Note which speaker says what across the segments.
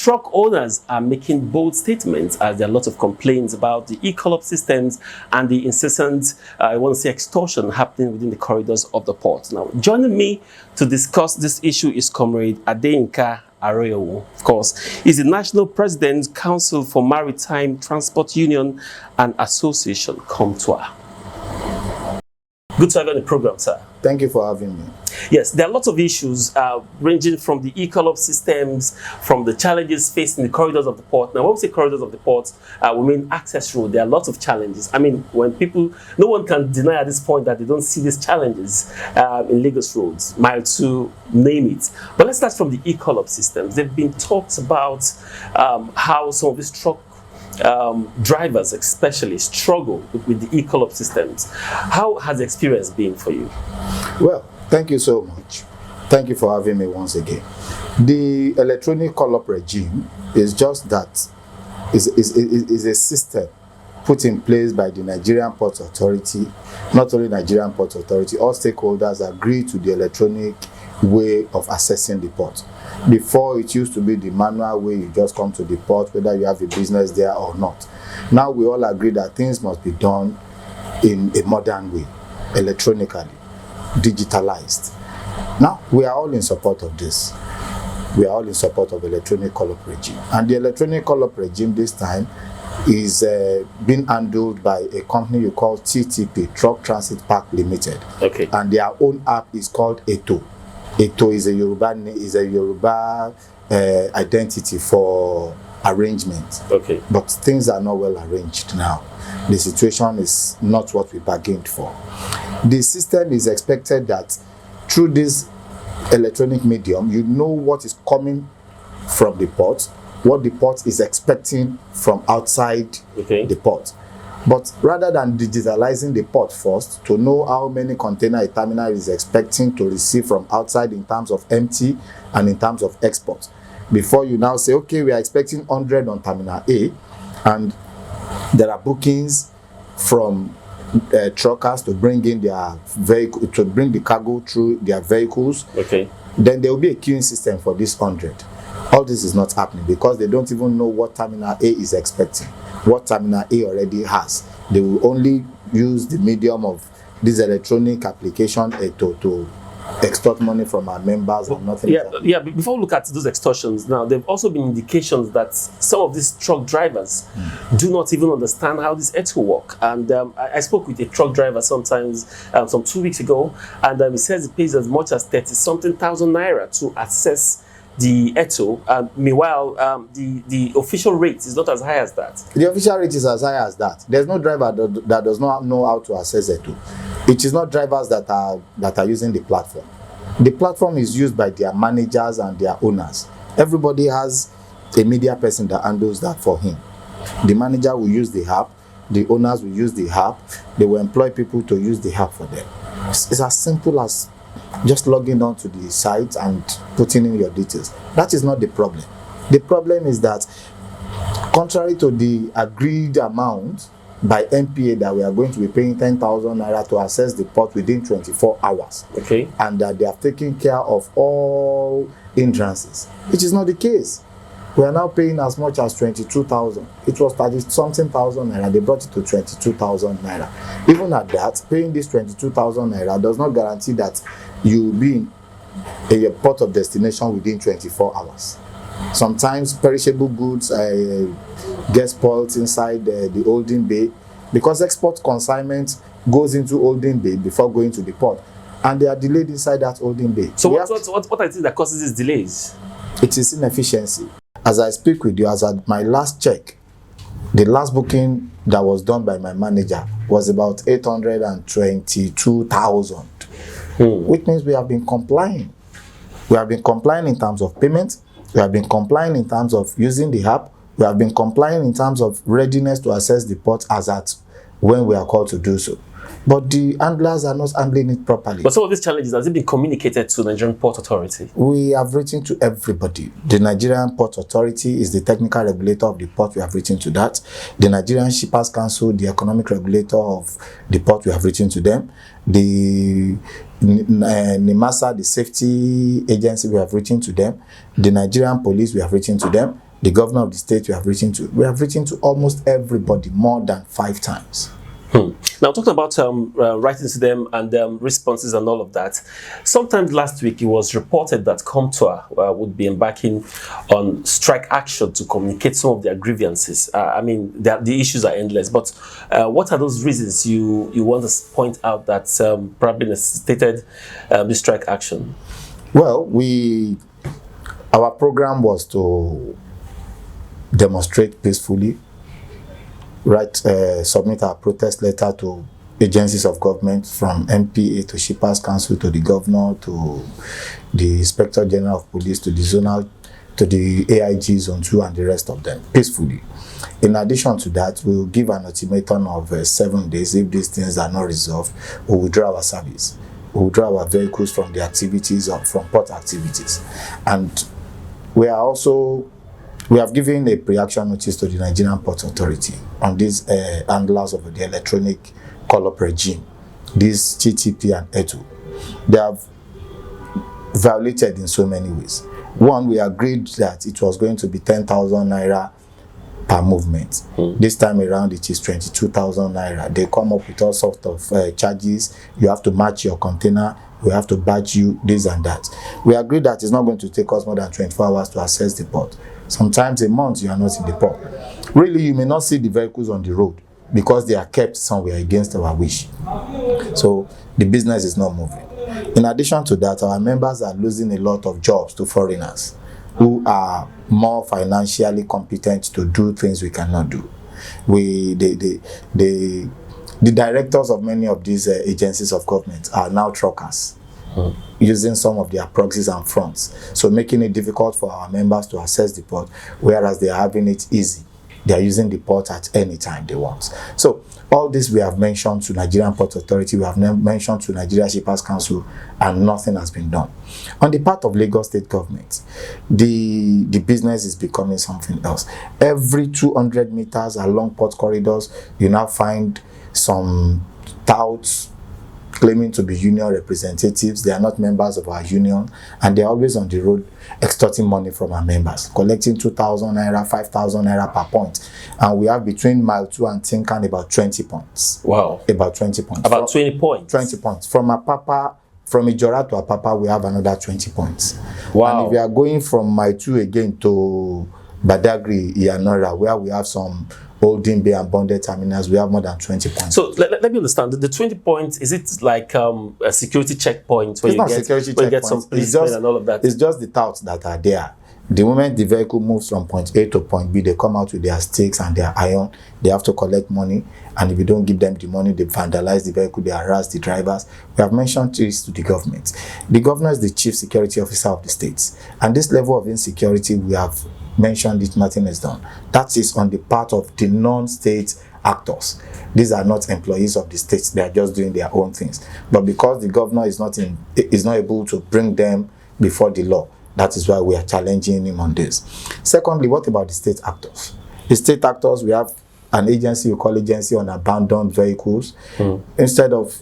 Speaker 1: truck owners are making bold statements as there are lots of complaints about the e-collop systems and the incessant, I want to say, extortion happening within the corridors of the port. Now, joining me to discuss this issue is Comrade ADEYINKA, of course. He's the National President, Council for Maritime Transport Union and Association, COMTWA. Good to have you on the program, sir.
Speaker 2: Thank you for having me.
Speaker 1: Yes, there are lots of issues ranging from the e-collop systems, from the challenges facing the corridors of the port. Now, when we say corridors of the port, we mean access road. There are lots of challenges. I mean, when people, no one can deny at this point that they don't see these challenges in Lagos roads, mile 2, name it. But let's start from the e-collop systems. There have been talks about how some of these truck drivers especially struggle with the e-collop systems. How has the experience been for you?
Speaker 2: Well, thank you so much. Thank you for having me once again. The electronic collop regime is just that, is a system put in place by the Nigerian Port Authority. Not only Nigerian Port Authority, all stakeholders agree to the electronic way of accessing the port. Before, it used to be the manual way, you just come to the port whether you have a business there or not. Now we all agree that things must be done in a modern way, electronically, digitalized. Now we are all in support of this. We are all in support of electronic collop regime, and the electronic collop regime this time is being handled by a company you call TTP, Truck Transit Park Limited.
Speaker 1: Okay.
Speaker 2: And their own app is called ETO. ETO is a Yoruba identity for arrangement.
Speaker 1: Okay.
Speaker 2: But things are not well arranged now. The situation is not what we bargained for. The system is expected that through this electronic medium, you know what is coming from the port, what the port is expecting from outside the port. But rather than digitalizing the port first to know how many container a terminal is expecting to receive from outside in terms of empty and in terms of export, before you now say, okay, we are expecting 100 on terminal A, and there are bookings from truckers to bring in their vehicle, to bring the cargo through their vehicles. Okay. Then there will be a queuing system for this 100. All this is not happening because they don't even know what terminal A is expecting, what terminal A already has. They will only use the medium of this electronic application to extort money from our members and nothing.
Speaker 1: Yeah. Before we look at those extortions, now there have also been indications that some of these truck drivers do not even understand how this ETO work. And I spoke with a truck driver sometimes, some 2 weeks ago, and he says he pays as much as 30-something thousand naira to access the ETO. Meanwhile, the official rate is not as high as that.
Speaker 2: The official rate is as high as that. There's no driver that does not know how to access ETO. It is not drivers that are using the platform. The platform is used by their managers and their owners. Everybody has a media person that handles that for him. The manager will use the app. The owners will use the app. They will employ people to use the app for them. It's as simple as just logging on to the site and putting in your details. That is not the problem. The problem is that contrary to the agreed amount by MPA that we are going to be paying 10,000 naira to access the port within 24 hours. Okay. And that they have taken care of all hindrances, which is not the case. We are now paying as much as 22,000. It was 30-something thousand naira. They brought it to 22,000 naira. Even at that, paying this 22,000 naira does not guarantee that you will be in a port of destination within 24 hours. Sometimes perishable goods get spoiled inside the holding bay because export consignment goes into holding bay before going to the port, and they are delayed inside that holding bay.
Speaker 1: So what I think that causes these delays?
Speaker 2: It is inefficiency. As I speak with you, as at my last check, the last booking that was done by my manager was about 822,000, which means we have been complying. We have been complying in terms of payment. We have been complying in terms of using the app. We have been complying in terms of readiness to access the port as at when we are called to do so. But the handlers are not handling it properly.
Speaker 1: But some of these challenges, has it been communicated to the Nigerian Port Authority?
Speaker 2: We have written to everybody. The Nigerian Port Authority is the technical regulator of the port. We have written to that. The Nigerian Shippers Council, the economic regulator of the port, we have written to them. The NIMASA, the safety agency, we have written to them. The Nigerian police, we have written to them. The governor of the state we have written to almost everybody more than 5 times.
Speaker 1: Now, talking about writing to them and responses and all of that, sometime last week it was reported that COMTOA would be embarking on strike action to communicate some of their grievances. I mean, the issues are endless, but what are those reasons you want to point out that probably necessitated this strike action?
Speaker 2: Well, our program was to demonstrate peacefully, submit our protest letter to agencies of government, from MPA to Shippers Council to the governor to the Inspector General of Police to the zonal to the AIG Zone 2 and the rest of them peacefully. In addition to that, we will give an ultimatum of 7 days. If these things are not resolved, we will withdraw our service. We will withdraw our vehicles from the activities or from port activities. And we have given a pre-action notice to the Nigerian Port Authority on these handlers of the electronic call-up regime, this TTP and ETU. They have violated in so many ways. One, we agreed that it was going to be 10,000 naira per movement. This time around, it is 22,000 naira. They come up with all sorts of charges. You have to match your container. We have to badge you, this and that. We agreed that it's not going to take us more than 24 hours to access the port. Sometimes a month you are not in the port. Really, you may not see the vehicles on the road because they are kept somewhere against our wish. So the business is not moving. In addition to that, our members are losing a lot of jobs to foreigners who are more financially competent to do things we cannot do. The directors of many of these agencies of government are now truckers, using some of their proxies and fronts, so making it difficult for our members to access the port, whereas they are having it easy. They are using the port at any time they want. So all this we have mentioned to Nigerian Port Authority, we have mentioned to Nigeria Shippers Council, and nothing has been done. On the part of Lagos State government, the business is becoming something else. Every 200 meters along port corridors, you now find some touts claiming to be union representatives. They are not members of our union, and they're always on the road extorting money from our members, collecting 2,000 naira, 5,000 naira per point. And we have between mile 2 and Tinkan about 20 points.
Speaker 1: Wow.
Speaker 2: About 20 points.
Speaker 1: About 20 points? 20
Speaker 2: points. From Ijora to Apapa, we have another 20 points.
Speaker 1: Wow.
Speaker 2: And if we are going from mile 2 again to Badagry, Iyanora, where we have some Holding Bay and bonded terminals, we have more than 20 points.
Speaker 1: So let me understand, the 20 points, is it like a security checkpoint where you get some policemen and all of that?
Speaker 2: It's just the touts that are there. The moment the vehicle moves from point A to point B, they come out with their sticks and their iron. They have to collect money, and if you don't give them the money, they vandalize the vehicle, they harass the drivers. We have mentioned this to the government. The governor is the chief security officer of the states, and this level of insecurity, we have mentioned it, nothing is done. That is on the part of the non-state actors. These are not employees of the states, they are just doing their own things. But because the governor is not able to bring them before the law, that is why we are challenging him on this. Secondly, what about the state actors? The state actors, we have an agency, we call agency on abandoned vehicles. Instead of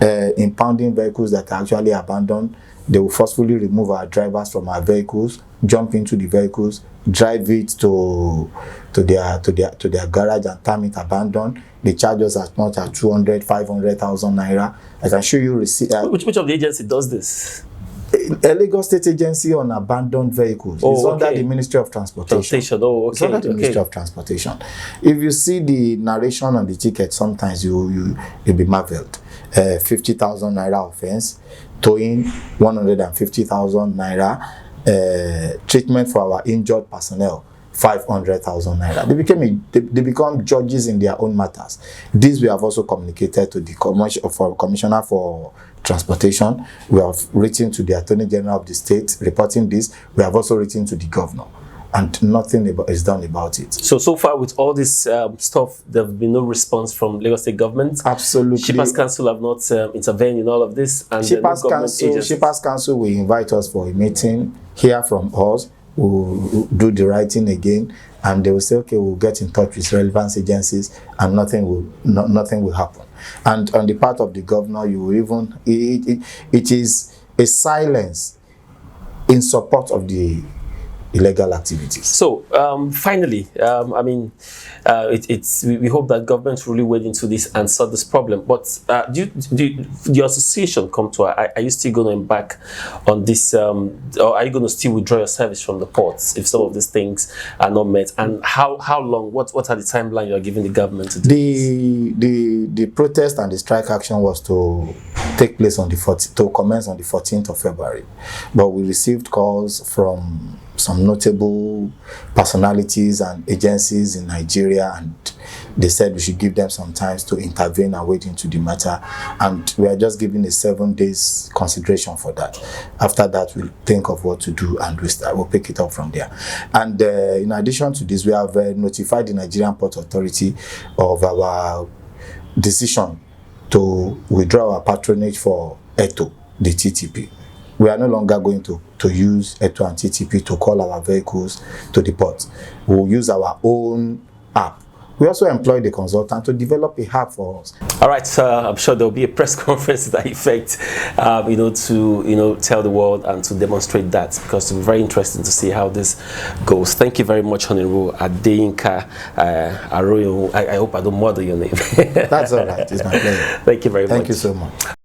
Speaker 2: impounding vehicles that are actually abandoned, they will forcefully remove our drivers from our vehicles, jump into the vehicles, drive it to their garage and term it abandoned. They charge us as much as 200, 500,000 naira. I can show you receipt.
Speaker 1: Which of the agency does this?
Speaker 2: A Lagos State agency on abandoned vehicles. It's under the Ministry of Transportation.
Speaker 1: Oh, okay.
Speaker 2: It's under the Ministry of Transportation. If you see the narration on the ticket, sometimes you'll be marveled. 50,000 naira offense, towing 150,000 naira, treatment for our injured personnel 500,000 naira. They become judges in their own matters. This we have also communicated to the Commissioner for Transportation. We have written to the Attorney General of the state reporting this. We have also written to the governor, and nothing is done about it.
Speaker 1: So far with all this stuff, there have been no response from Lagos State government.
Speaker 2: Absolutely.
Speaker 1: Shippers Council have not intervened in all of this. And
Speaker 2: Shippers Council will invite us for a meeting, hear from us, we'll do the writing again, and they will say, okay, we'll get in touch with relevant agencies, and nothing will happen. And on the part of the governor, it is a silence in support of the illegal activities.
Speaker 1: So finally, I mean, we hope that government really wade into this and solve this problem. But do the association come to? Are you still going to embark on this, or are you going to still withdraw your service from the ports if some of these things are not met? And how long? What are the timeline you are giving the government to do
Speaker 2: the protest and the strike action was to take place on to commence on the 14th of February, but we received calls from some notable personalities and agencies in Nigeria, and they said we should give them some time to intervene and wade into the matter, and we are just giving a 7 days consideration for that. After that, we'll think of what to do, and we'll pick it up from there. And in addition to this, we have notified the Nigerian Port Authority of our decision to withdraw our patronage for ETO, the TTP. We are no longer going to use ETO and TTP to call our vehicles to the port. We will use our own app. We also employed a consultant to develop a app for us.
Speaker 1: All right, I'm sure there will be a press conference to that effect, to tell the world and to demonstrate that, because it'll be very interesting to see how this goes. Thank you very much, Honorable ADEYINKA AROYEWUN. I hope I don't murder your name.
Speaker 2: That's all right. It's my pleasure.
Speaker 1: Thank you very much.
Speaker 2: Thank you so much.